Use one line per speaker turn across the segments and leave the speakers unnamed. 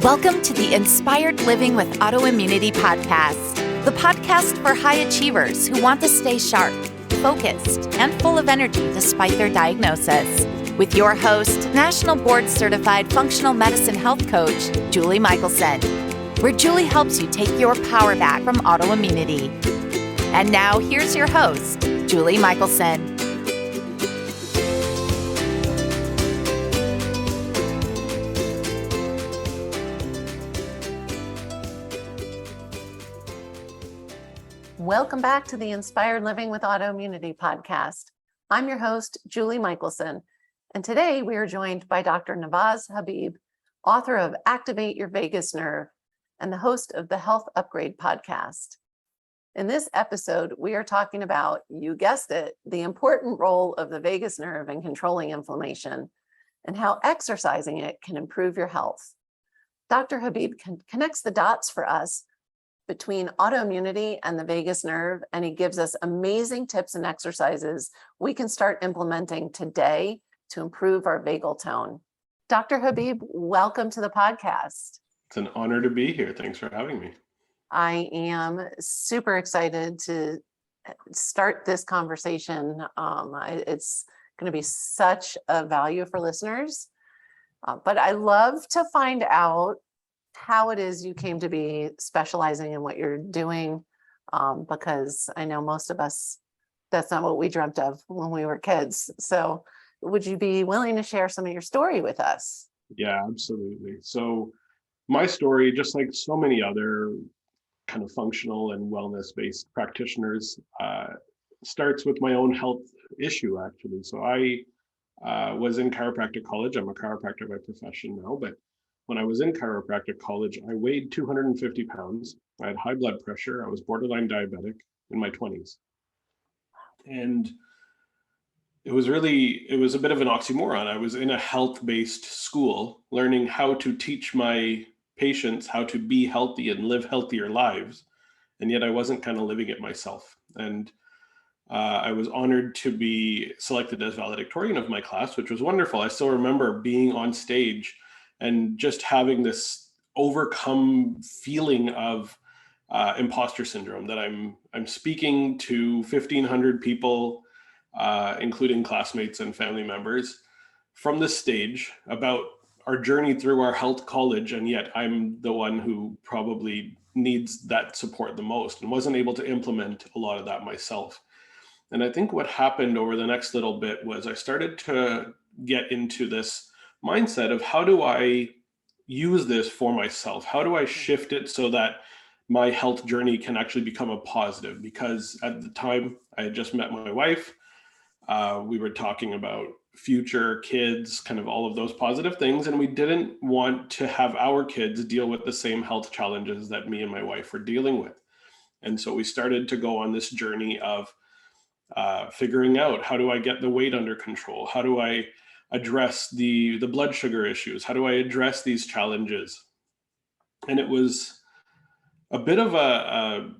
Welcome to the Inspired Living with Autoimmunity podcast, the podcast for high achievers who want to stay sharp, focused, and full of energy despite their diagnosis. With your host, National Board Certified Functional Medicine Health Coach, Julie Michelson, where Julie helps you take your power back from autoimmunity. And now here's your host, Julie Michelson.
Welcome back to the Inspired Living with Autoimmunity podcast. I'm your host, Julie Michelson, and today we are joined by Dr. Navaz Habib, author of Activate Your Vagus Nerve and the host of the Health Upgrade podcast. In this episode, we are talking about, you guessed it, the important role of the vagus nerve in controlling inflammation and how exercising it can improve your health. Dr. Habib connects the dots for us between autoimmunity and the vagus nerve, and he gives us amazing tips and exercises we can start implementing today to improve our vagal tone. Dr. Habib, welcome to the podcast.
It's an honor to be here. Thanks for having me.
I am super excited to start this conversation. It's going to be such a value for listeners, but I love to find out how it is you came to be specializing in what you're doing, because I know most of us, that's not what we dreamt of when we were kids. So would you be willing to share some of your story with us?
Yeah, absolutely. So my story, just like so many other kind of functional and wellness-based practitioners, starts with my own health issue, actually. So I was in chiropractic college. I'm a chiropractor by profession now, but when I was in chiropractic college, I weighed 250 pounds. I had high blood pressure. I was borderline diabetic in my 20s. And it was a bit of an oxymoron. I was in a health-based school learning how to teach my patients how to be healthy and live healthier lives. And yet I wasn't kind of living it myself. And I was honored to be selected as valedictorian of my class, which was wonderful. I still remember being on stage and just having this overcome feeling of imposter syndrome, that I'm speaking to 1,500 people, including classmates and family members, from the stage about our journey through our health college, and yet I'm the one who probably needs that support the most and wasn't able to implement a lot of that myself. And I think what happened over the next little bit was I started to get into this mindset of, how do I use this for myself? How do I shift it so that my health journey can actually become a positive? Because at the time I had just met my wife. We were talking about future kids, kind of all of those positive things. And we didn't want to have our kids deal with the same health challenges that me and my wife were dealing with. And so we started to go on this journey of figuring out, how do I get the weight under control? How do I address the blood sugar issues? How do I address these challenges? And it was a bit of a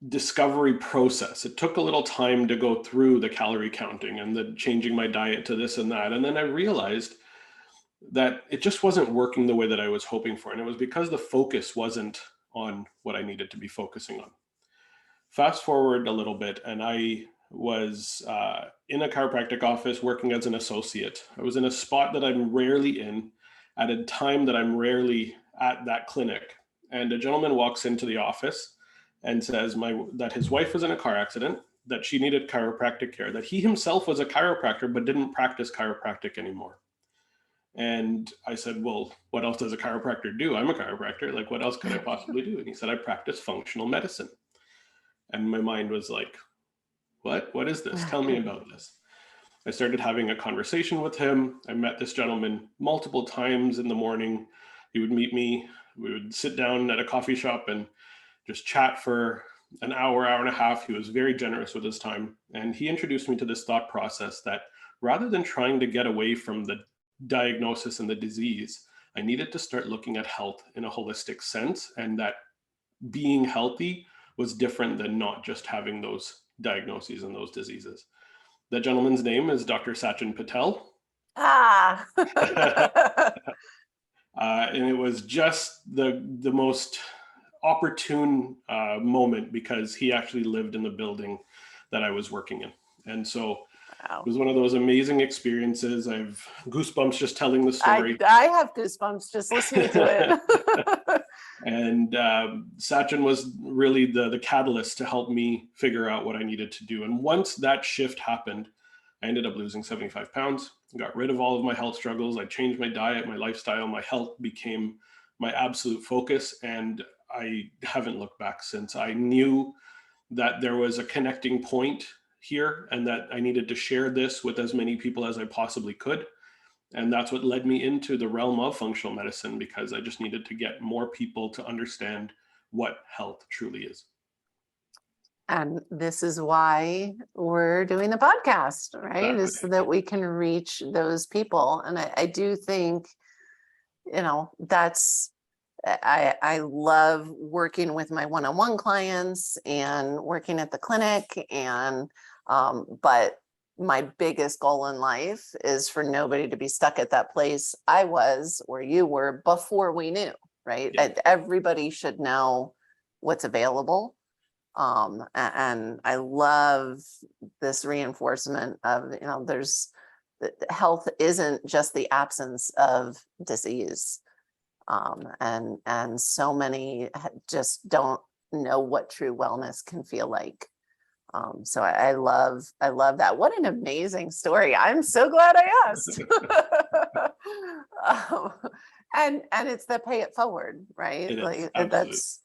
discovery process. It took a little time to go through the calorie counting and the changing my diet to this and that. And then I realized that it just wasn't working the way that I was hoping for. And it was because the focus wasn't on what I needed to be focusing on. Fast forward a little bit, and I was in a chiropractic office working as an associate. I was in a spot that I'm rarely in, at a time that I'm rarely at that clinic. And a gentleman walks into the office and says that his wife was in a car accident, that she needed chiropractic care, that he himself was a chiropractor but didn't practice chiropractic anymore. And I said, well, what else does a chiropractor do? I'm a chiropractor. Like, what else could I possibly do? And he said, I practice functional medicine. And my mind was like, what is this? Tell me about this. I started having a conversation with him. I met this gentleman multiple times in the morning. He would meet me. We would sit down at a coffee shop and just chat for an hour, hour and a half. He was very generous with his time. And he introduced me to this thought process that rather than trying to get away from the diagnosis and the disease, I needed to start looking at health in a holistic sense, and that being healthy was different than not just having those diagnoses and those diseases. That gentleman's name is Dr. Sachin Patel. And it was just the most opportune moment, because he actually lived in the building that I was working in. And so
Wow.
it was one of those amazing experiences. I've goosebumps just telling the story.
I have goosebumps just listening to it.
And Sachin was really the catalyst to help me figure out what I needed to do. And once that shift happened, I ended up losing 75 pounds, got rid of all of my health struggles. I changed my diet, my lifestyle, my health became my absolute focus. And I haven't looked back since. I knew that there was a connecting point here and that I needed to share this with as many people as I possibly could. And that's what led me into the realm of functional medicine, because I just needed to get more people to understand what health truly is.
And this is why we're doing the podcast, right? Is so that we can reach those people. And I do think, that's, I love working with my one-on-one clients and working at the clinic. And, but my biggest goal in life is for nobody to be stuck at that place I was, or you were, before we knew, right?
Yeah.
Everybody should know what's available. And I love this reinforcement of, there's health isn't just the absence of disease. And so many just don't know what true wellness can feel like. So I love that. What an amazing story. I'm so glad I asked. And it's the pay it forward, right?
It is,
Like
absolutely.
that's,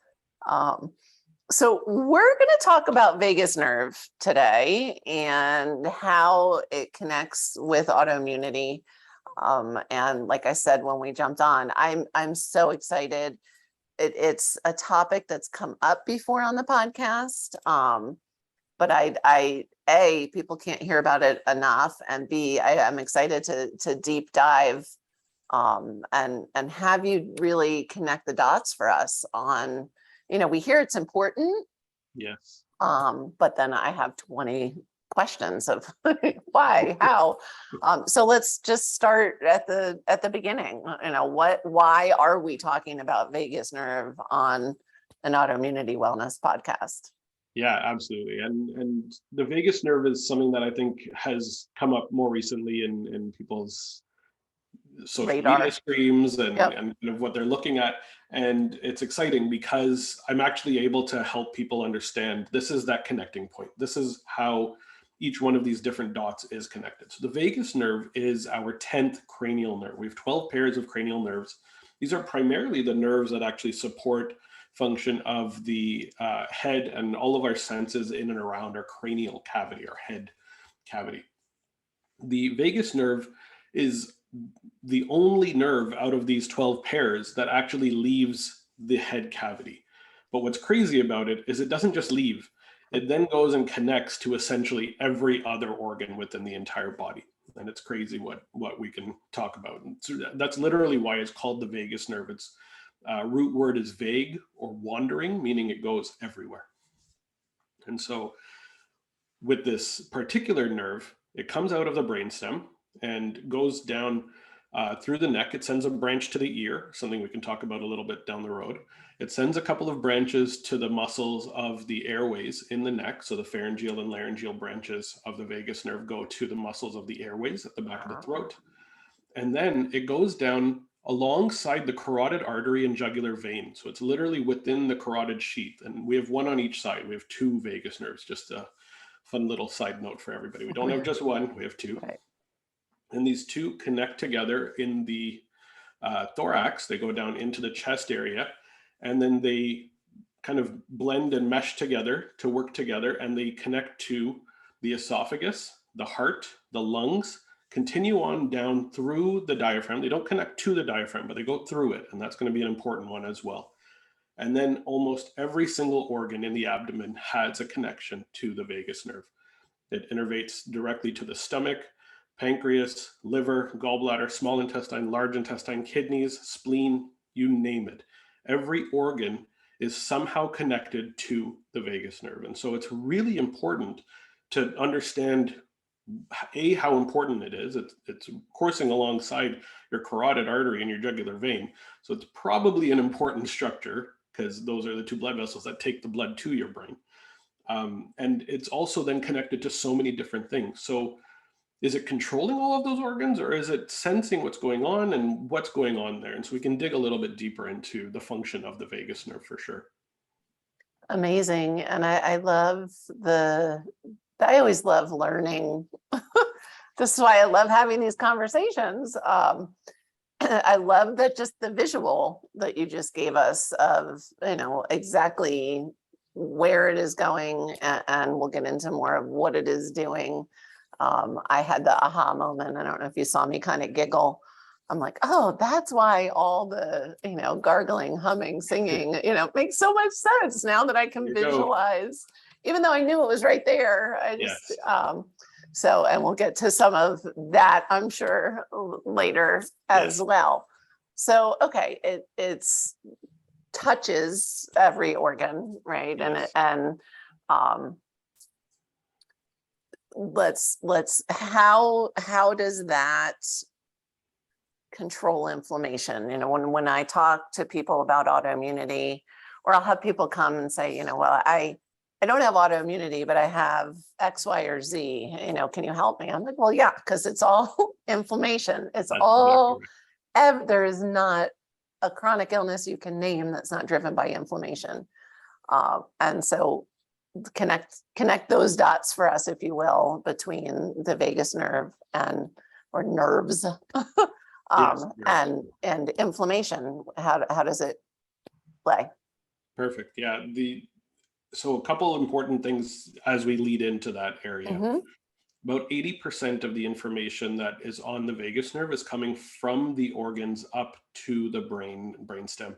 so we're going to talk about vagus nerve today and how it connects with autoimmunity. And like I said, when we jumped on, I'm so excited. It's a topic that's come up before on the podcast. But people can't hear about it enough. And B, I'm excited to deep dive and have you really connect the dots for us on, we hear it's important.
Yes.
But then I have 20 questions of why, how. So let's just start at the beginning. Why are we talking about vagus nerve on an autoimmunity wellness podcast?
Yeah, absolutely. And the vagus nerve is something that I think has come up more recently in people's social
Radar.
media streams and,
Yep.
and kind of what they're looking at. And it's exciting because I'm actually able to help people understand this is that connecting point. This is how each one of these different dots is connected. So the vagus nerve is our 10th cranial nerve. We have 12 pairs of cranial nerves. These are primarily the nerves that actually support function of the head and all of our senses in and around our cranial cavity, our head cavity. The vagus nerve is the only nerve out of these 12 pairs that actually leaves the head cavity. But what's crazy about it is it doesn't just leave. It then goes and connects to essentially every other organ within the entire body. And it's crazy what we can talk about. And so that's literally why it's called the vagus nerve. Its root word is vague or wandering, meaning it goes everywhere. And so with this particular nerve, it comes out of the brainstem and goes down through the neck. It sends a branch to the ear, something we can talk about a little bit down the road. It sends a couple of branches to the muscles of the airways in the neck. So the pharyngeal and laryngeal branches of the vagus nerve go to the muscles of the airways at the back of the throat. And then it goes down alongside the carotid artery and jugular vein. So it's literally within the carotid sheath. And we have one on each side. We have two vagus nerves, just a fun little side note for everybody. We don't have just one, we have two.
Right.
And these two connect together in the thorax. They go down into the chest area, and then they kind of blend and mesh together to work together, and they connect to the esophagus, the heart, the lungs, continue on down through the diaphragm. They don't connect to the diaphragm, but they go through it, and that's going to be an important one as well. And then almost every single organ in the abdomen has a connection to the vagus nerve. It innervates directly to the stomach, pancreas, liver, gallbladder, small intestine, large intestine, kidneys, spleen, you name it. Every organ is somehow connected to the vagus nerve. And so it's really important to understand how important it is. It's coursing alongside your carotid artery and your jugular vein. So it's probably an important structure because those are the two blood vessels that take the blood to your brain. And it's also then connected to so many different things. So is it controlling all of those organs, or is it sensing what's going on and what's going on there? And so we can dig a little bit deeper into the function of the vagus nerve for sure.
Amazing. And I always love learning. This is why I love having these conversations. I love that, just the visual that you just gave us of, exactly where it is going, and we'll get into more of what it is doing. I had the aha moment. I don't know if you saw me kind of giggle. I'm like, oh, that's why all the, gargling, humming, singing, makes so much sense now that I can visualize, even though I knew it was right there. I just, so, and we'll get to some of that, I'm sure, later as well. So, okay, it's touches every organ, right?
Yes.
And let's how does that control inflammation? When I talk to people about autoimmunity, or I'll have people come and say, well, I don't have autoimmunity, but I have X, Y, or Z, can you help me? I'm like, well, yeah, because it's all inflammation. It's all, there is not a chronic illness you can name that's not driven by inflammation. And so connect those dots for us, if you will, between the vagus nerve or nerves and inflammation. How does it play?
Perfect. Yeah. So a couple important things as we lead into that area.
Mm-hmm.
About 80% of the information that is on the vagus nerve is coming from the organs up to the brainstem.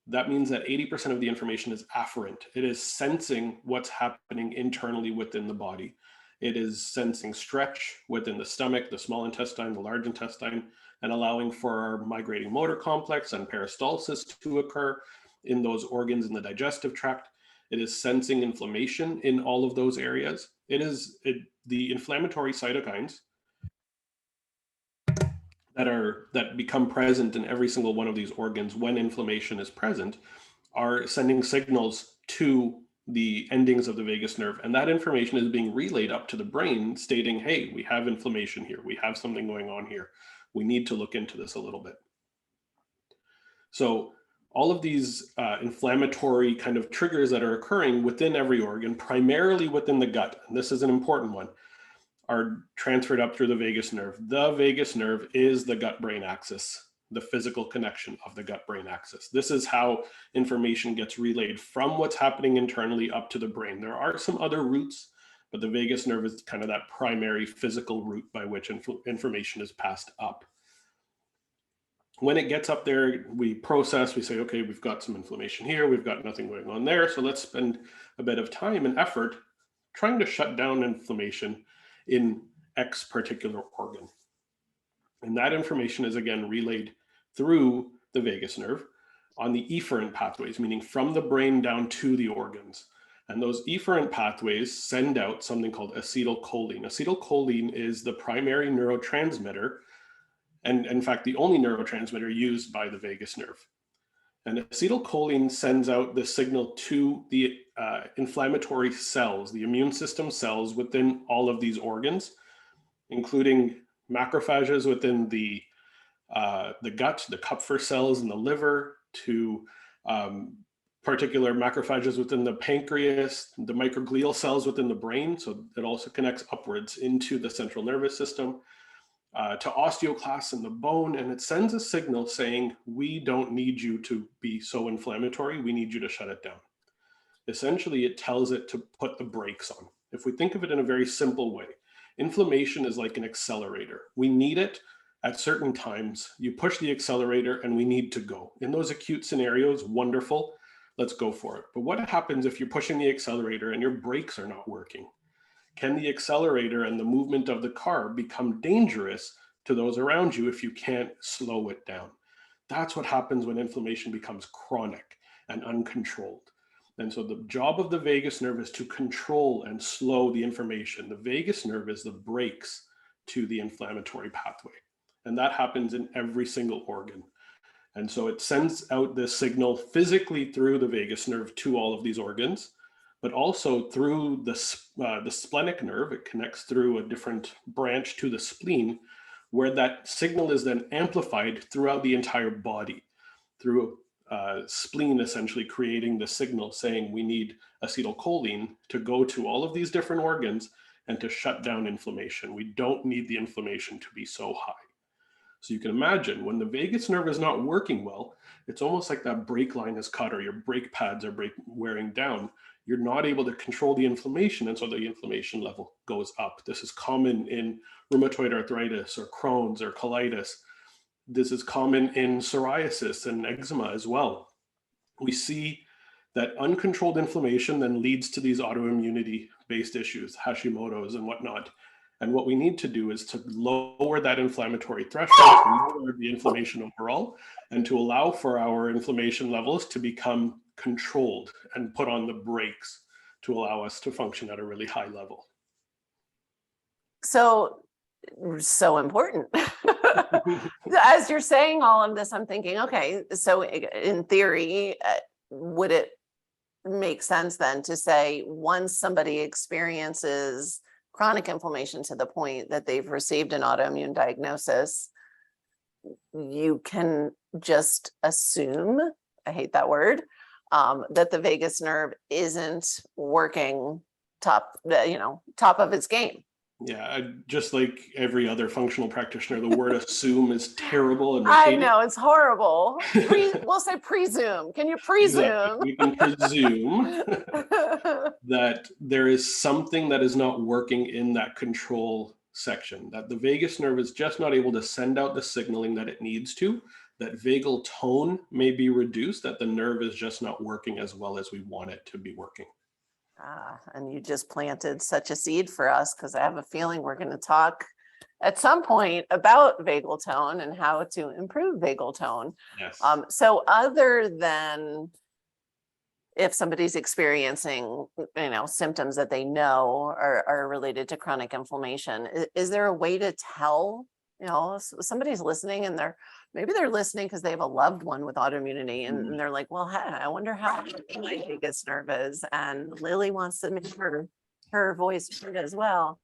That means that 80% of the information is afferent. It is sensing what's happening internally within the body. It is sensing stretch within the stomach, the small intestine, the large intestine, and allowing for our migrating motor complex and peristalsis to occur in those organs in the digestive tract. It is sensing inflammation in all of those areas. The inflammatory cytokines that become present in every single one of these organs when inflammation is present are sending signals to the endings of the vagus nerve, and that information is being relayed up to the brain stating, hey, we have inflammation here, we have something going on here, we need to look into this a little bit. So all of these inflammatory kind of triggers that are occurring within every organ, primarily within the gut, and this is an important one, are transferred up through the vagus nerve. The vagus nerve is the gut-brain axis, the physical connection of the gut-brain axis. This is how information gets relayed from what's happening internally up to the brain. There are some other routes, but the vagus nerve is kind of that primary physical route by which information is passed up. When it gets up there, we process, we say, okay, we've got some inflammation here, we've got nothing going on there, so let's spend a bit of time and effort trying to shut down inflammation in X particular organ. And that information is again relayed through the vagus nerve on the efferent pathways, meaning from the brain down to the organs. And those efferent pathways send out something called acetylcholine. Acetylcholine is the primary neurotransmitter, and in fact, the only neurotransmitter used by the vagus nerve. And acetylcholine sends out the signal to the inflammatory cells, the immune system cells within all of these organs, including macrophages within the gut, the Kupffer cells in the liver, to particular macrophages within the pancreas, the microglial cells within the brain. So it also connects upwards into the central nervous system, to osteoclasts in the bone, and it sends a signal saying, we don't need you to be so inflammatory, we need you to shut it down. Essentially, it tells it to put the brakes on. If we think of it in a very simple way, inflammation is like an accelerator. We need it at certain times. You push the accelerator and we need to go. In those acute scenarios, wonderful, let's go for it. But what happens if you're pushing the accelerator and your brakes are not working? Can the accelerator and the movement of the car become dangerous to those around you if you can't slow it down? That's what happens when inflammation becomes chronic and uncontrolled. And so the job of the vagus nerve is to control and slow the information. The vagus nerve is the brakes to the inflammatory pathway. And that happens in every single organ. And so it sends out this signal physically through the vagus nerve to all of these organs, but also through the splenic nerve. It connects through a different branch to the spleen, where that signal is then amplified throughout the entire body through spleen, essentially creating the signal saying we need acetylcholine to go to all of these different organs and to shut down inflammation. We don't need the inflammation to be so high. So you can imagine when the vagus nerve is not working well, it's almost like that brake line is cut or your brake pads are wearing down. You're not able to control the inflammation, and so the inflammation level goes up. This is common in rheumatoid arthritis or Crohn's or colitis. This is common in psoriasis and eczema as well. We see that uncontrolled inflammation then leads to these autoimmunity-based issues, Hashimoto's and whatnot. And what we need to do is to lower that inflammatory threshold, to lower the inflammation overall, and to allow for our inflammation levels to become controlled and put on the brakes to allow us to function at a really high level.
So important. As you're saying all of this, I'm thinking, okay, so in theory, would it make sense then to say once somebody experiences chronic inflammation to the point that they've received an autoimmune diagnosis, you can just assume, I hate that word, that the vagus nerve isn't working top of its game?
Yeah, just like every other functional practitioner, the word assume is terrible. And
I know, it's horrible. We'll say presume. Can you presume?
Exactly. We can presume that there is something that is not working in that control section, that the vagus nerve is just not able to send out the signaling that it needs to, that vagal tone may be reduced, that the nerve is just not working as well as we want it to be working.
And you just planted such a seed for us, because I have a feeling we're going to talk at some point about vagal tone and how to improve vagal tone.
Yes.
So other than if somebody's experiencing, symptoms that they know are related to chronic inflammation, is there a way to tell, somebody's listening and maybe they're listening because they have a loved one with autoimmunity and they're like, well, I wonder how my vagus nerve is. And Lily wants to make her voice heard as well.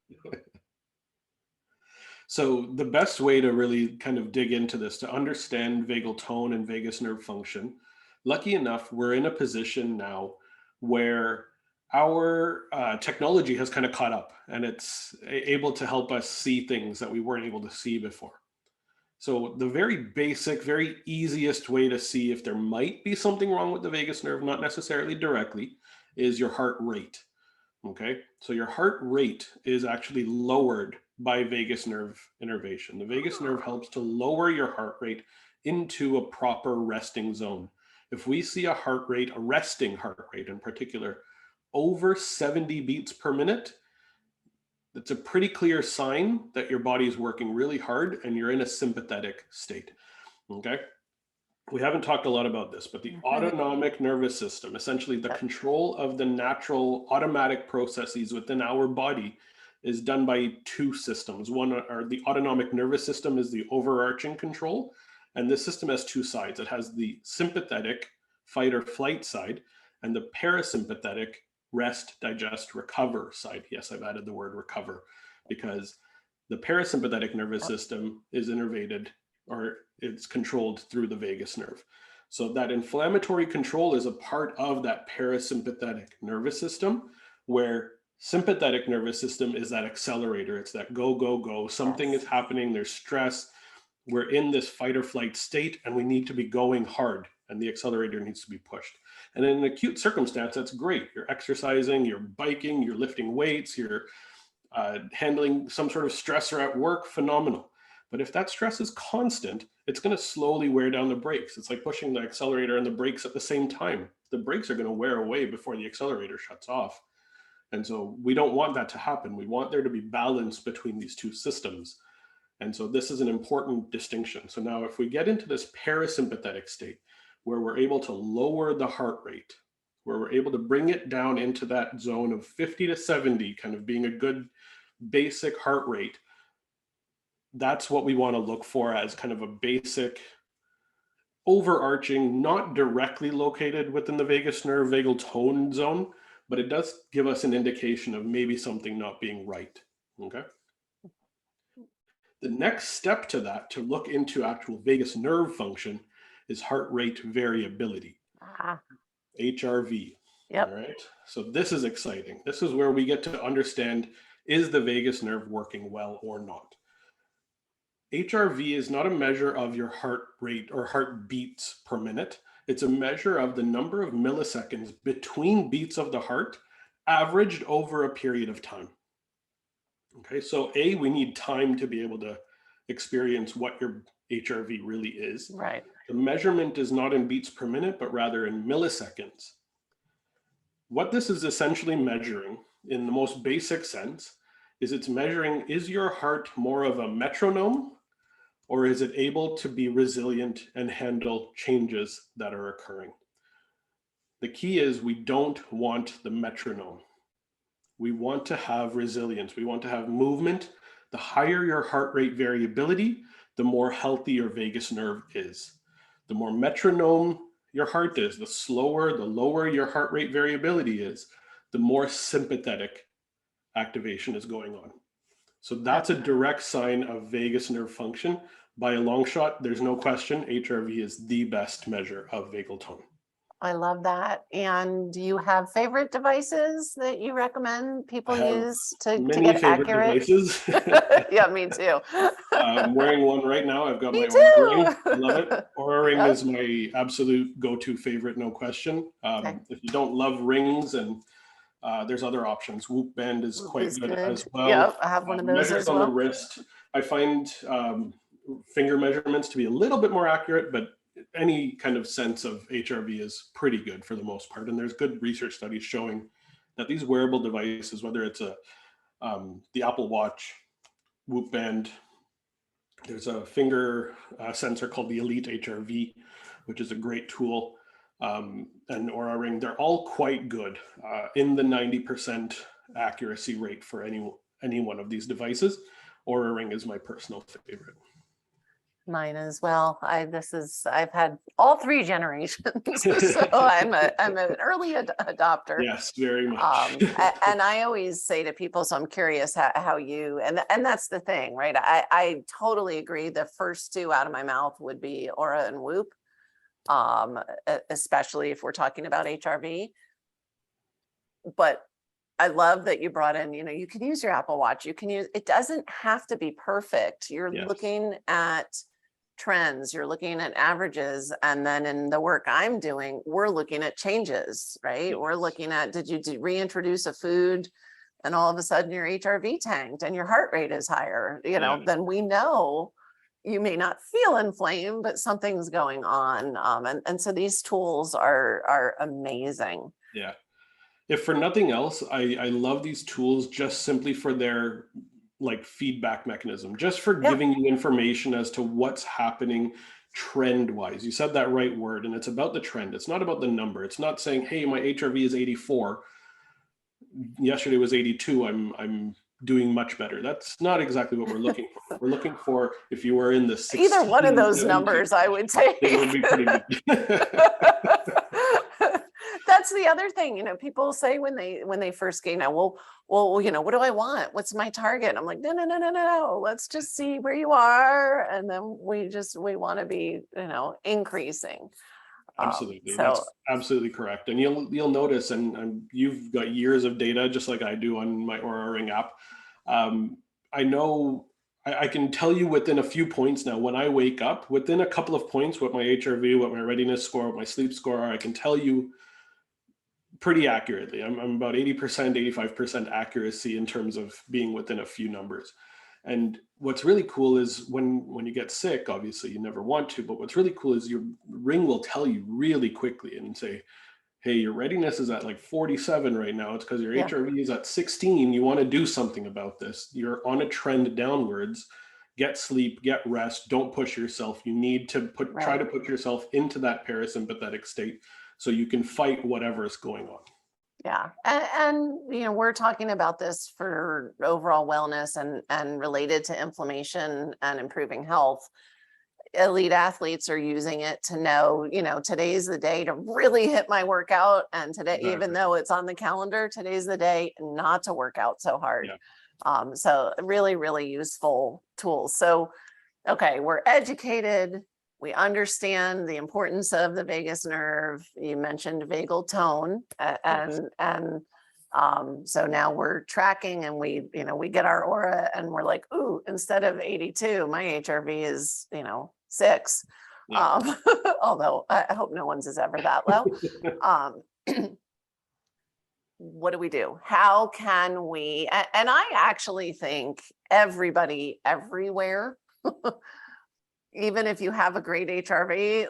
So the best way to really kind of dig into this, to understand vagal tone and vagus nerve function, lucky enough, we're in a position now where our technology has kind of caught up and it's able to help us see things that we weren't able to see before. So the very basic, very easiest way to see if there might be something wrong with the vagus nerve, not necessarily directly, is your heart rate. Okay, so your heart rate is actually lowered by vagus nerve innervation. The vagus nerve helps to lower your heart rate into a proper resting zone. If we see a heart rate, a resting heart rate in particular, over 70 beats per minute, it's a pretty clear sign that your body is working really hard and you're in a sympathetic state. Okay. We haven't talked a lot about this, but the autonomic nervous system, essentially the control of the natural automatic processes within our body, is done by two systems. One, or the autonomic nervous system, is the overarching control. And this system has two sides. It has the sympathetic fight or flight side and the parasympathetic rest, digest, recover side. Yes, I've added the word recover because the parasympathetic nervous system is innervated, or it's controlled through the vagus nerve. So that inflammatory control is a part of that parasympathetic nervous system, where sympathetic nervous system is that accelerator. It's that go, go, go. Something is happening. There's stress. We're in this fight or flight state and we need to be going hard, and the accelerator needs to be pushed. And in an acute circumstance, that's great. You're exercising, you're biking, you're lifting weights, you're handling some sort of stressor at work, phenomenal. But if that stress is constant, it's going to slowly wear down the brakes. It's like pushing the accelerator and the brakes at the same time. The brakes are going to wear away before the accelerator shuts off. And so we don't want that to happen. We want there to be balance between these two systems. And so this is an important distinction. So now if we get into this parasympathetic state, where we're able to lower the heart rate, where we're able to bring it down into that zone of 50 to 70, kind of being a good basic heart rate. That's what we want to look for as kind of a basic overarching, not directly located within the vagus nerve vagal tone zone, but it does give us an indication of maybe something not being right. Okay. The next step to that, to look into actual vagus nerve function, is heart rate variability, HRV.
Yep.
All right. So this is exciting. This is where we get to understand, is the vagus nerve working well or not? HRV is not a measure of your heart rate or heart beats per minute. It's a measure of the number of milliseconds between beats of the heart averaged over a period of time. Okay, so we need time to be able to experience what your HRV really is.
Right.
The measurement is not in beats per minute, but rather in milliseconds. What this is essentially measuring, in the most basic sense, is it's measuring, is your heart more of a metronome, or is it able to be resilient and handle changes that are occurring? The key is we don't want the metronome. We want to have resilience. We want to have movement. The higher your heart rate variability, the more healthy your vagus nerve is. The more metronome your heart is, the slower, the lower your heart rate variability is, the more sympathetic activation is going on. So that's a direct sign of vagus nerve function. By a long shot, there's no question, HRV is the best measure of vagal tone.
I love that. And do you have favorite devices that you recommend people use to get
favorite
accurate?
Devices.
Yeah, me too.
I'm wearing one right now. I've got
Me
my
too.
Oura Ring. I love it. Oura Ring
Yep.
is my absolute go-to favorite, no question.
Okay.
If you don't love rings, and there's other options. Whoop Band is
Whoop
quite
is
good
good.
as well.
Yep, I have one of those
Measures
as
on the
well.
wrist. I find finger measurements to be a little bit more accurate, but any kind of sense of HRV is pretty good for the most part. And there's good research studies showing that these wearable devices, whether it's the Apple Watch, Whoop Band, there's a finger sensor called the Elite HRV, which is a great tool, and Oura Ring, they're all quite good in the 90% accuracy rate for any one of these devices. Oura Ring is my personal favorite.
Mine as well. I've had all three generations, so I'm an early adopter.
Yes, very much.
And I always say to people, so I'm curious how you, and that's the thing, right? I totally agree. The first two out of my mouth would be Aura and Whoop, especially if we're talking about HRV. But I love that you brought in, you can use your Apple Watch. It doesn't have to be perfect. You're looking at trends, you're looking at averages. And then in the work I'm doing, we're looking at changes, right? Yes. We're looking at, did you reintroduce a food and all of a sudden your HRV tanked and your heart rate is higher, then we know you may not feel inflamed, but something's going on. And so these tools are amazing.
Yeah. If for nothing else, I love these tools just simply for their feedback mechanism, just for giving you information as to what's happening trend wise. You said that right word, and it's about the trend. It's not about the number. It's not saying, hey, my HRV is 84. Yesterday was 82. I'm doing much better. That's not exactly what we're looking for. We're looking for, if you were in the 16,
either one of those numbers, I would say
it would be pretty good.
That's the other thing, people say when they first gain out, well, what do I want? What's my target? I'm like, no. Let's just see where you are. And then we want to be, increasing.
Absolutely. That's absolutely correct. And you'll notice, and you've got years of data, just like I do on my Oura Ring app. I know I can tell you within a few points now, when I wake up, within a couple of points, what my HRV, what my readiness score, what my sleep score are, I can tell you pretty accurately. I'm about 80%, 85% accuracy in terms of being within a few numbers. And what's really cool is when you get sick, obviously you never want to, but what's really cool is your ring will tell you really quickly and say, hey, your readiness is at 47 right now. It's because your HRV is at 16. You want to do something about this. You're on a trend downwards. Get sleep, get rest. Don't push yourself. You need to try to put yourself into that parasympathetic state so you can fight whatever is going on.
Yeah. And we're talking about this for overall wellness and related to inflammation and improving health. Elite athletes are using it to know, today's the day to really hit my workout. And today,
Exactly.
even though it's on the calendar, today's the day not to work out so hard.
Yeah.
So really, really useful tools. So, okay, we're educated. We understand the importance of the vagus nerve. You mentioned vagal tone, so now we're tracking, and we get our aura, and we're like, ooh, instead of 82, my HRV is 6.
Yeah.
Although I hope no one's is ever that low. What do we do? How can we? And I actually think everybody everywhere, even if you have a great HRV,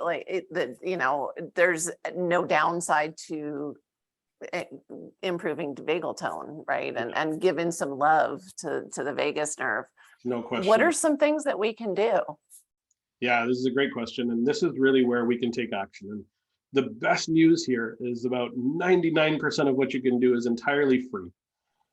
there's no downside to improving vagal tone, right? And giving some love to the vagus nerve.
No question.
What are some things that we can do?
Yeah, this is a great question. And this is really where we can take action. And the best news here is about 99% of what you can do is entirely free.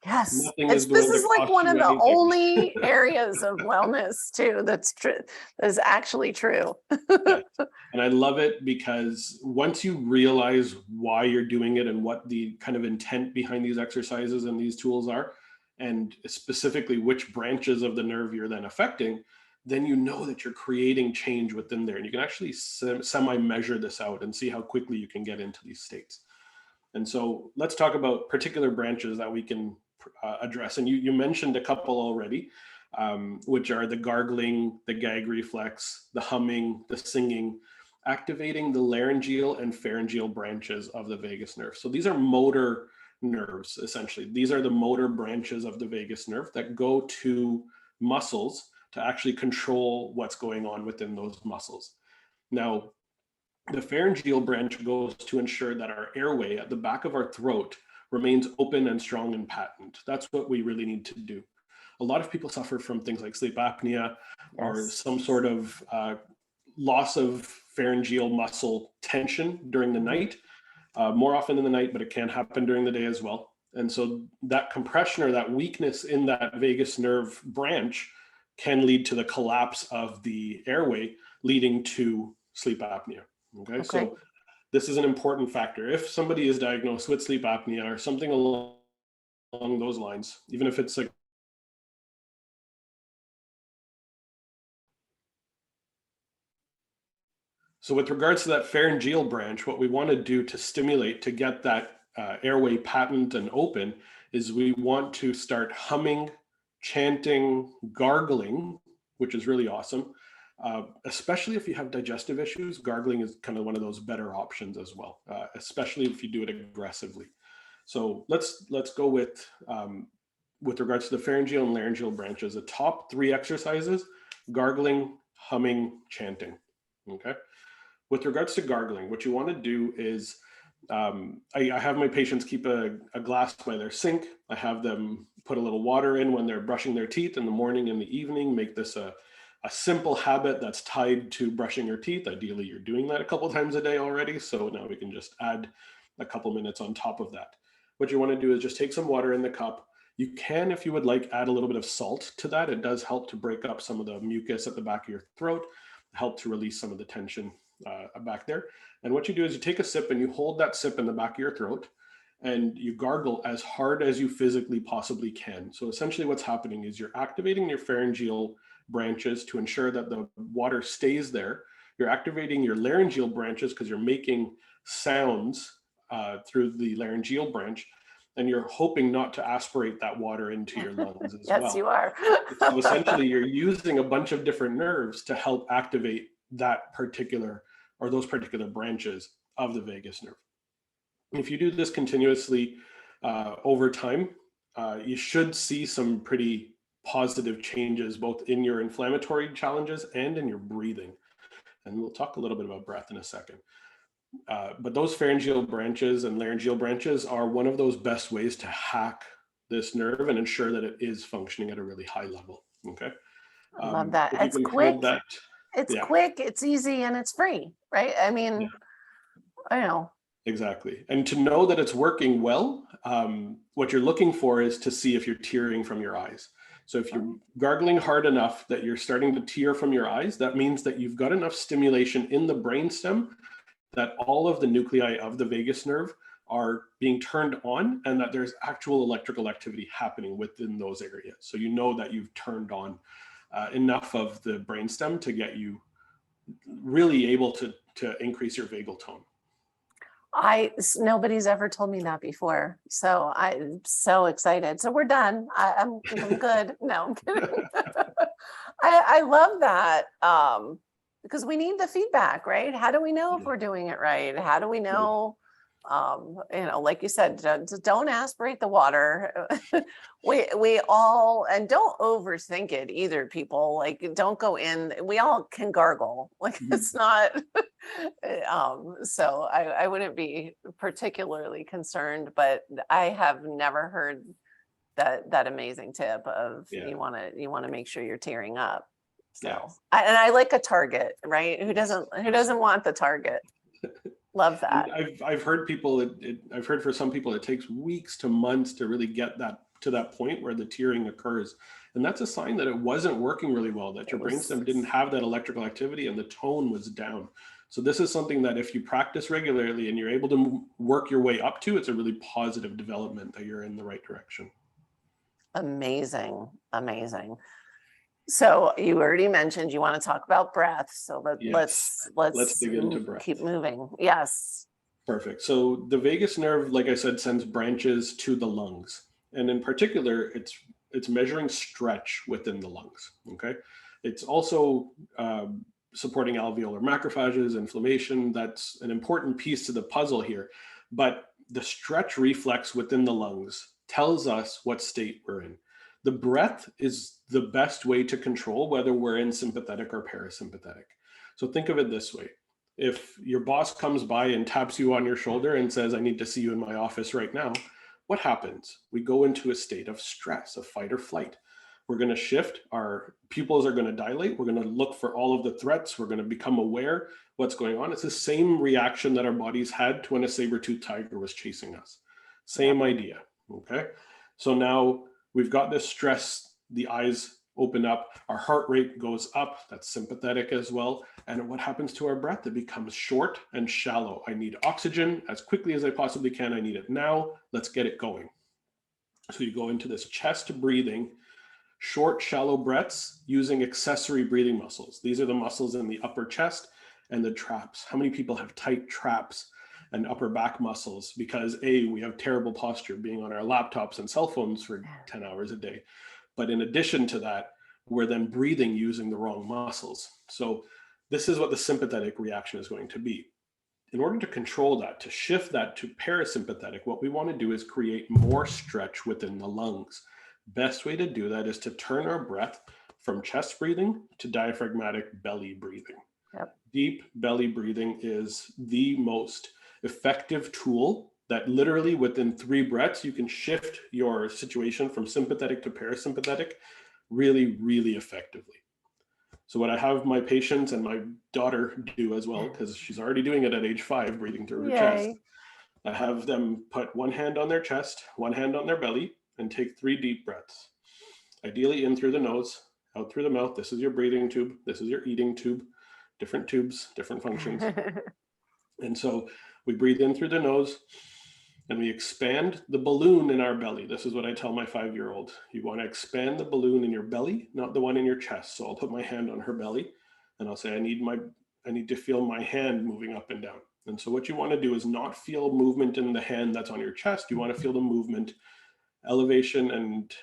Yes,
Nothing
this is like one of the
anything.
only areas of wellness too that's true, that is actually true.
Yes. And I love it because once you realize why you're doing it and what the kind of intent behind these exercises and these tools are, and specifically which branches of the nerve you're then affecting, then you know that you're creating change within there. And you can actually semi-measure this out and see how quickly you can get into these states. And so let's talk about particular branches that we can address. And you mentioned a couple already, which are the gargling, the gag reflex, the humming, the singing, activating the laryngeal and pharyngeal branches of the vagus nerve. So these are motor nerves, essentially. These are the motor branches of the vagus nerve that go to muscles to actually control what's going on within those muscles. Now, the pharyngeal branch goes to ensure that our airway at the back of our throat remains open and strong and patent. That's what we really need to do. A lot of people suffer from things like sleep apnea or some sort of loss of pharyngeal muscle tension during the night, more often in the night, but it can happen during the day as well. And so that compression or that weakness in that vagus nerve branch can lead to the collapse of the airway, leading to sleep apnea. Okay. So this is an important factor. If somebody is diagnosed with sleep apnea or something along those lines, even if it's like so with regards to that pharyngeal branch, what we want to do to stimulate, to get that airway patent and open, is we want to start humming, chanting, gargling, which is really awesome. Especially if you have digestive issues, gargling is kind of one of those better options as well, especially if you do it aggressively. So let's go with regards to the pharyngeal and laryngeal branches, the top 3 exercises: gargling, humming, chanting. Okay. With regards to gargling, what you want to do is, I have my patients keep a glass by their sink. I have them put a little water in when they're brushing their teeth in the morning and the evening. Make this a simple habit that's tied to brushing your teeth. Ideally, you're doing that a couple times a day already. So now we can just add a couple minutes on top of that. What you want to do is just take some water in the cup. You can, if you would like, add a little bit of salt to that. It does help to break up some of the mucus at the back of your throat, help to release some of the tension back there. And what you do is you take a sip and you hold that sip in the back of your throat and you gargle as hard as you physically possibly can. So essentially what's happening is you're activating your pharyngeal branches to ensure that the water stays there. You're activating your laryngeal branches because you're making sounds through the laryngeal branch, and you're hoping not to aspirate that water into your lungs as well.
Yes, you are.
So essentially you're using a bunch of different nerves to help activate that particular or those particular branches of the vagus nerve. If you do this continuously over time, you should see some pretty positive changes both in your inflammatory challenges and in your breathing. And we'll talk a little bit about breath in a second. But those pharyngeal branches and laryngeal branches are one of those best ways to hack this nerve and ensure that it is functioning at a really high level. Okay.
I love that. It's quick. It's quick, it's easy, and it's free, right? I mean, I know
Exactly. And to know that it's working well, what you're looking for is to see if you're tearing from your eyes. So if you're gargling hard enough that you're starting to tear from your eyes, that means that you've got enough stimulation in the brainstem that all of the nuclei of the vagus nerve are being turned on, and that there's actual electrical activity happening within those areas. So you know that you've turned on enough of the brainstem to get you really able to increase your vagal tone.
Nobody's ever told me that before. So I'm so excited. So we're done. I'm good. No, I'm kidding. I love that. Because we need the feedback, right? How do we know if we're doing it right? How do we know, like you said, don't aspirate the water. we all, and don't overthink it either, people. Like, don't go in, we all can gargle. Like, it's not, so I wouldn't be particularly concerned, but I have never heard that amazing tip of you want to make sure you're tearing up. So, and I like a target, right? Who doesn't want the target? Love that.
I've heard people, I've heard for some people, it takes weeks to months to really get that to that point where the tearing occurs. And that's a sign that it wasn't working really well, that your brainstem didn't have that electrical activity and the tone was down. So this is something that if you practice regularly and you're able to work your way up to, it's a really positive development that you're in the right direction.
Amazing. Amazing. So you already mentioned you want to talk about breath. So let's
dig into breath.
Keep moving. Yes.
Perfect. So the vagus nerve, like I said, sends branches to the lungs. And in particular, it's measuring stretch within the lungs. Okay. It's also supporting alveolar macrophages, inflammation. That's an important piece to the puzzle here. But the stretch reflex within the lungs tells us what state we're in. The breath is the best way to control whether we're in sympathetic or parasympathetic. So think of it this way. If your boss comes by and taps you on your shoulder and says, I need to see you in my office right now, what happens? We go into a state of stress, of fight or flight. We're going to shift. Our pupils are going to dilate. We're going to look for all of the threats. We're going to become aware what's going on. It's the same reaction that our bodies had to when a saber-toothed tiger was chasing us. Same idea. Okay. So now we've got this stress, the eyes open up, our heart rate goes up, that's sympathetic as well. And what happens to our breath? It becomes short and shallow. I need oxygen as quickly as I possibly can. I need it now. Let's get it going. So you go into this chest breathing, short, shallow breaths using accessory breathing muscles. These are the muscles in the upper chest and the traps. How many people have tight traps and upper back muscles because we have terrible posture being on our laptops and cell phones for 10 hours a day. But in addition to that, we're then breathing using the wrong muscles. So this is what the sympathetic reaction is going to be. In order to control that, to shift that to parasympathetic, what we want to do is create more stretch within the lungs. Best way to do that is to turn our breath from chest breathing to diaphragmatic belly breathing. Yep. Deep belly breathing is the most effective tool that literally within 3 breaths, you can shift your situation from sympathetic to parasympathetic really, really effectively. So what I have my patients and my daughter do as well, because she's already doing it at age 5, breathing through her chest. I have them put one hand on their chest, one hand on their belly, and take 3 deep breaths. Ideally in through the nose, out through the mouth. This is your breathing tube. This is your eating tube. Different tubes, different functions. And so we breathe in through the nose and we expand the balloon in our belly. This is what I tell my 5-year-old. You want to expand the balloon in your belly, not the one in your chest. So I'll put my hand on her belly and I'll say, I need to feel my hand moving up and down. And so what you want to do is not feel movement in the hand that's on your chest. You want to feel the movement, elevation and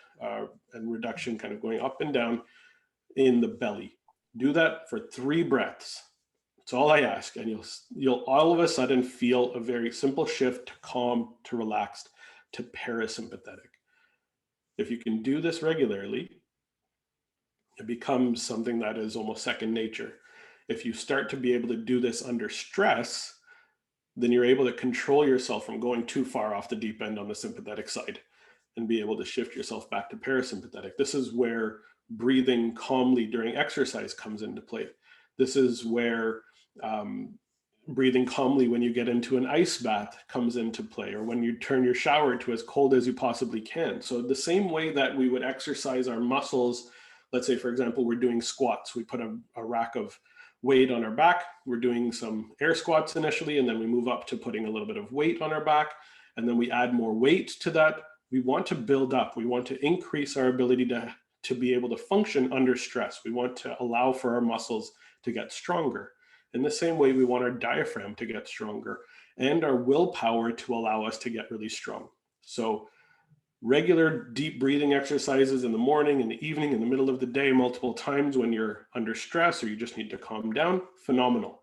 reduction kind of going up and down in the belly. Do that for 3 breaths. That's all I ask. And you'll all of a sudden feel a very simple shift to calm, to relaxed, to parasympathetic. If you can do this regularly, it becomes something that is almost second nature. If you start to be able to do this under stress, then you're able to control yourself from going too far off the deep end on the sympathetic side and be able to shift yourself back to parasympathetic. This is where breathing calmly during exercise comes into play. This is where breathing calmly when you get into an ice bath comes into play, or when you turn your shower to as cold as you possibly can. So the same way that we would exercise our muscles, let's say, for example, we're doing squats, we put a rack of weight on our back, we're doing some air squats initially, and then we move up to putting a little bit of weight on our back, and then we add more weight to that. We want to build up, we want to increase our ability to be able to function under stress. We want to allow for our muscles to get stronger. In the same way, we want our diaphragm to get stronger and our willpower to allow us to get really strong. So regular deep breathing exercises in the morning, in the evening, in the middle of the day, multiple times when you're under stress or you just need to calm down, phenomenal.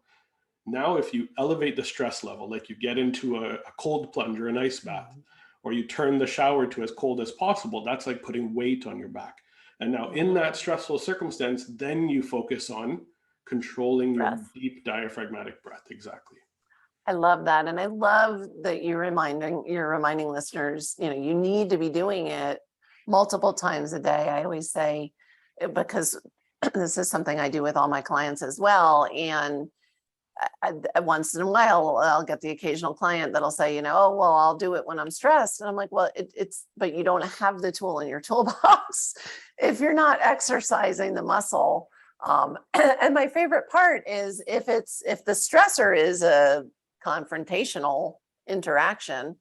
Now, if you elevate the stress level, like you get into a cold plunge or an ice bath, or you turn the shower to as cold as possible, that's like putting weight on your back. And now in that stressful circumstance, then you focus on controlling your deep diaphragmatic breath. Exactly.
I love that. And I love that you're reminding listeners, you need to be doing it multiple times a day. I always say, because this is something I do with all my clients as well. And once in a while, I'll get the occasional client that'll say, oh, well, I'll do it when I'm stressed. And I'm like, well, but you don't have the tool in your toolbox if you're not exercising the muscle. And my favorite part is if the stressor is a confrontational interaction,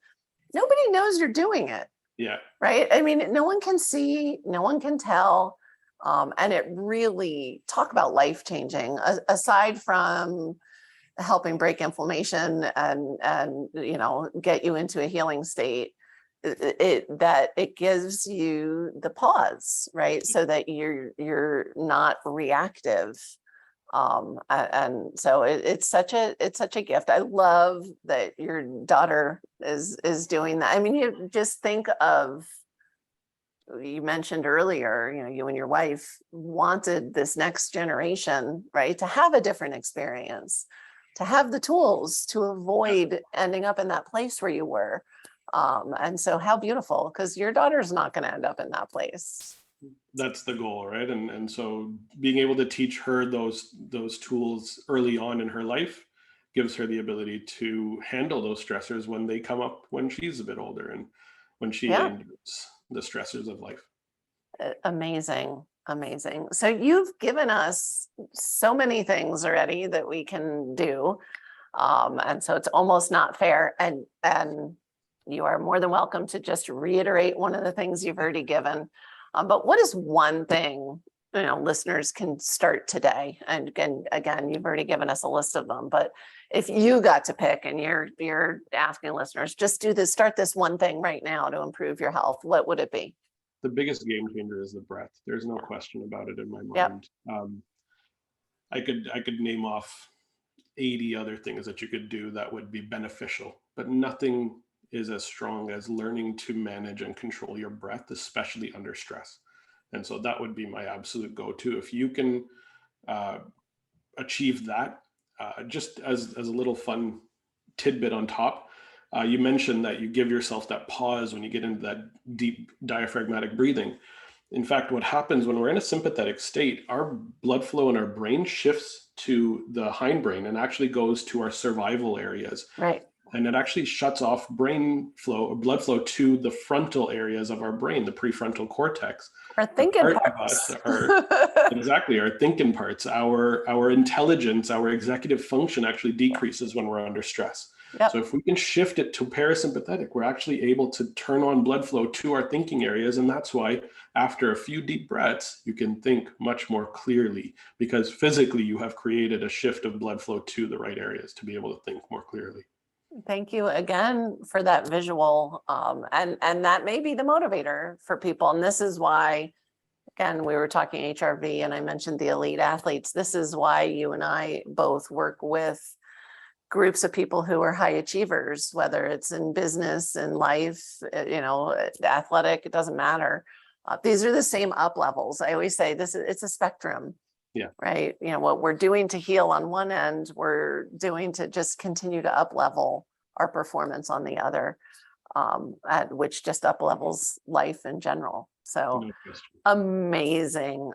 nobody knows you're doing it.
Yeah.
Right. I mean, no one can see, no one can tell. And it really, talk about life-changing, aside from helping break inflammation and get you into a healing state, it gives you the pause, right? So that you're not reactive. And so it's such a gift. I love that your daughter is doing that. I mean, you just think of, you mentioned earlier, you and your wife wanted this next generation, right, to have a different experience, to have the tools to avoid ending up in that place where you were. And so how beautiful, because your daughter's not going to end up in that place.
That's the goal, right? And so being able to teach her those tools early on in her life gives her the ability to handle those stressors when they come up when she's a bit older and when she endures the stressors of life.
Amazing. So you've given us so many things already that we can do. And so it's almost not fair. And you are more than welcome to just reiterate one of the things you've already given. But what is one thing, listeners can start today? And again, you've already given us a list of them, but if you got to pick and you're asking listeners, just start this one thing right now to improve your health, what would it be?
The biggest game changer is the breath. There's no question about it in my mind. I could name off 80 other things that you could do that would be beneficial, but nothing is as strong as learning to manage and control your breath, especially under stress. And so that would be my absolute go-to. If you can achieve that, just as a little fun tidbit on top, you mentioned that you give yourself that pause when you get into that deep diaphragmatic breathing. In fact, what happens when we're in a sympathetic state, our blood flow in our brain shifts to the hindbrain and actually goes to our survival areas.
Right.
And it actually shuts off blood flow to the frontal areas of our brain, the prefrontal cortex.
Our thinking parts.
Exactly, our thinking parts. Our intelligence, our executive function actually decreases when we're under stress. Yep. So if we can shift it to parasympathetic, we're actually able to turn on blood flow to our thinking areas. And that's why after a few deep breaths, you can think much more clearly, because physically you have created a shift of blood flow to the right areas to be able to think more clearly.
Thank you again for that visual. And that may be the motivator for people. And this is why, again, we were talking HRV and I mentioned the elite athletes. This is why you and I both work with groups of people who are high achievers, whether it's in business, in life, athletic, it doesn't matter. These are the same up levels. I always say it's a spectrum.
Yeah.
Right. What we're doing to heal on one end, we're doing to just continue to up level our performance on the other, which just up levels life in general. So amazing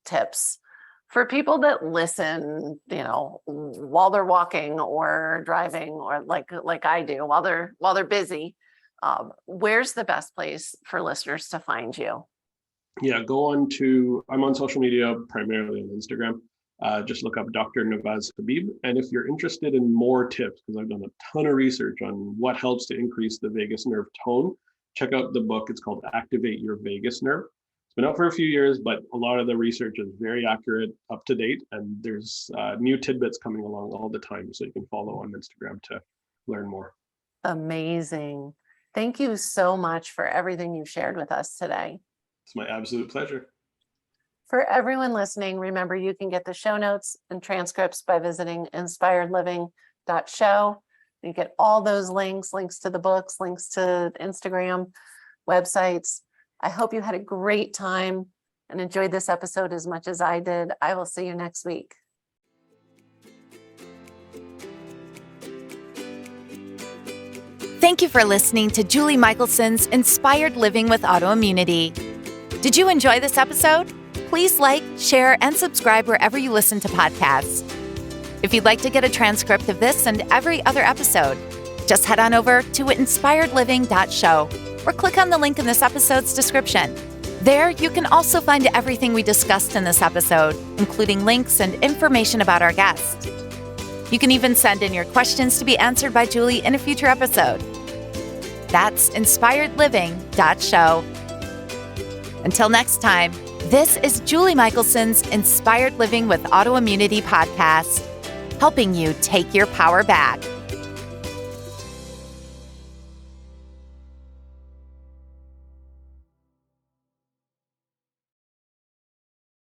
tips For people that listen, while they're walking or driving, or like I do while they're busy, where's the best place for listeners to find you?
Yeah, I'm on social media, primarily on Instagram. Just look up Dr. Navaz Habib. And if you're interested in more tips, because I've done a ton of research on what helps to increase the vagus nerve tone, check out the book. It's called Activate Your Vagus Nerve. It's been out for a few years, but a lot of the research is very accurate, up to date, and there's new tidbits coming along all the time. So you can follow on Instagram to learn more.
Amazing. Thank you so much for everything you've shared with us today.
It's my absolute pleasure.
For everyone listening, remember you can get the show notes and transcripts by visiting inspiredliving.show. You get all those links to the books, links to Instagram, websites. I hope you had a great time and enjoyed this episode as much as I did. I will see you next week.
Thank you for listening to Julie Michelson's Inspired Living with Autoimmunity. Did you enjoy this episode? Please like, share, and subscribe wherever you listen to podcasts. If you'd like to get a transcript of this and every other episode, just head on over to inspiredliving.show or click on the link in this episode's description. There, you can also find everything we discussed in this episode, including links and information about our guest. You can even send in your questions to be answered by Julie in a future episode. That's inspiredliving.show. Until next time, this is Julie Michelson's Inspired Living with Autoimmunity podcast, helping you take your power back.